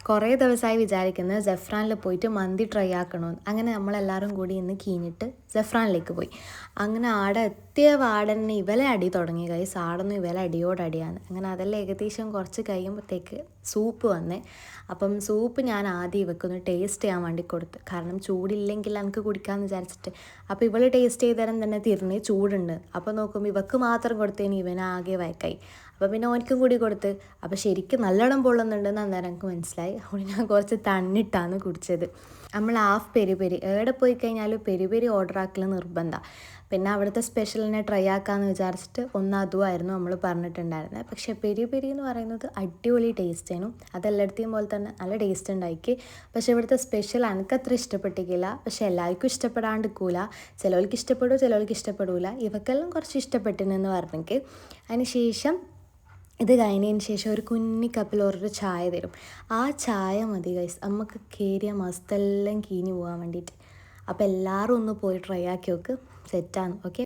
കുറേ ദിവസമായി വിചാരിക്കുന്നത് ജഫ്രാനിൽ പോയിട്ട് മന്തി ട്രൈ ആക്കണമെന്ന്. അങ്ങനെ നമ്മളെല്ലാവരും കൂടി ഇന്ന് കീഞ്ഞിട്ട് ജഫ്രാനിലേക്ക് പോയി. അങ്ങനെ ആടെ എത്തിയ വാടനെ ഇവലെ അടി തുടങ്ങി. ഗൈസ്, ആടൊന്നും ഇവലെ അടിയോടടിയാണ്. അങ്ങനെ അതെല്ലാം ഏകദേശം കുറച്ച് കഴിയുമ്പോഴത്തേക്ക് സൂപ്പ് വന്നേ. അപ്പം സൂപ്പ് ഞാൻ ആദ്യം ഇവക്കൊന്ന് ടേസ്റ്റ് ചെയ്യാൻ വേണ്ടി കൊടുത്ത്, കാരണം ചൂടില്ലെങ്കിൽ എനിക്ക് കുടിക്കാമെന്ന് വിചാരിച്ചിട്ട്. അപ്പോൾ ഇവൾ ടേസ്റ്റ് ചെയ്ത് തരം തന്നെ തിരിഞ്ഞ് ചൂടുണ്ട്. അപ്പോൾ നോക്കുമ്പോൾ ഇവക്ക് മാത്രം കൊടുത്തതിന് ഇവനാകെ വയക്കായി. അപ്പോൾ പിന്നെ ഓനിക്കും കൂടി കൊടുത്ത്. അപ്പോൾ ശരിക്കും നല്ലോണം പൊള്ളുന്നുണ്ടെന്ന് അന്നേരം എനിക്ക് മനസ്സിലായി. അതുകൊണ്ട് ഞാൻ കുറച്ച് തണ്ണിട്ടാണ് കുടിച്ചത്. നമ്മൾ ഹാഫ് പെരി പെരി എവിടെ പോയി കഴിഞ്ഞാലും പെരി പെരി ഓർഡർ ആക്കൽ നിർബന്ധമാണ്. പിന്നെ അവിടുത്തെ സ്പെഷ്യലിനെ ട്രൈ ആക്കാമെന്ന് വിചാരിച്ചിട്ട് അതുമായിരുന്നു നമ്മൾ പറഞ്ഞിട്ടുണ്ടായിരുന്നത്. പക്ഷേ പെരി പെരി എന്ന് പറയുന്നത് അടിപൊളി ടേസ്റ്റായിരുന്നു. അതെല്ലായിടത്തെയും പോലെ തന്നെ നല്ല ടേസ്റ്റ് ഉണ്ടാക്കി. പക്ഷേ ഇവിടുത്തെ സ്പെഷ്യൽ എനിക്കത്ര ഇഷ്ടപ്പെട്ടിട്ടില്ല. പക്ഷേ എല്ലാവർക്കും ഇഷ്ടപ്പെടാണ്ടിരിക്കൂല. ചിലവർക്ക് ഇഷ്ടപ്പെടും, ചിലവർക്ക് ഇഷ്ടപ്പെടില്ല. ഇവക്കെല്ലാം കുറച്ച് ഇഷ്ടപ്പെട്ടിനെന്ന് പറഞ്ഞെങ്കിൽ. അതിന് ശേഷം ഇത് കഴിഞ്ഞതിന് ശേഷം ഒരു കുഞ്ഞി കപ്പിൽ ഓരോ ചായ തരും. ആ ചായ മതി ഗൈസ് നമുക്ക് കയറിയ മസ്തെല്ലാം കീഞ്ഞു പോകാൻ വേണ്ടിയിട്ട്. അപ്പോൾ എല്ലാവരും ഒന്ന് പോയി ട്രൈ ആക്കി നോക്ക്. സെറ്റാണ്. ഓക്കെ.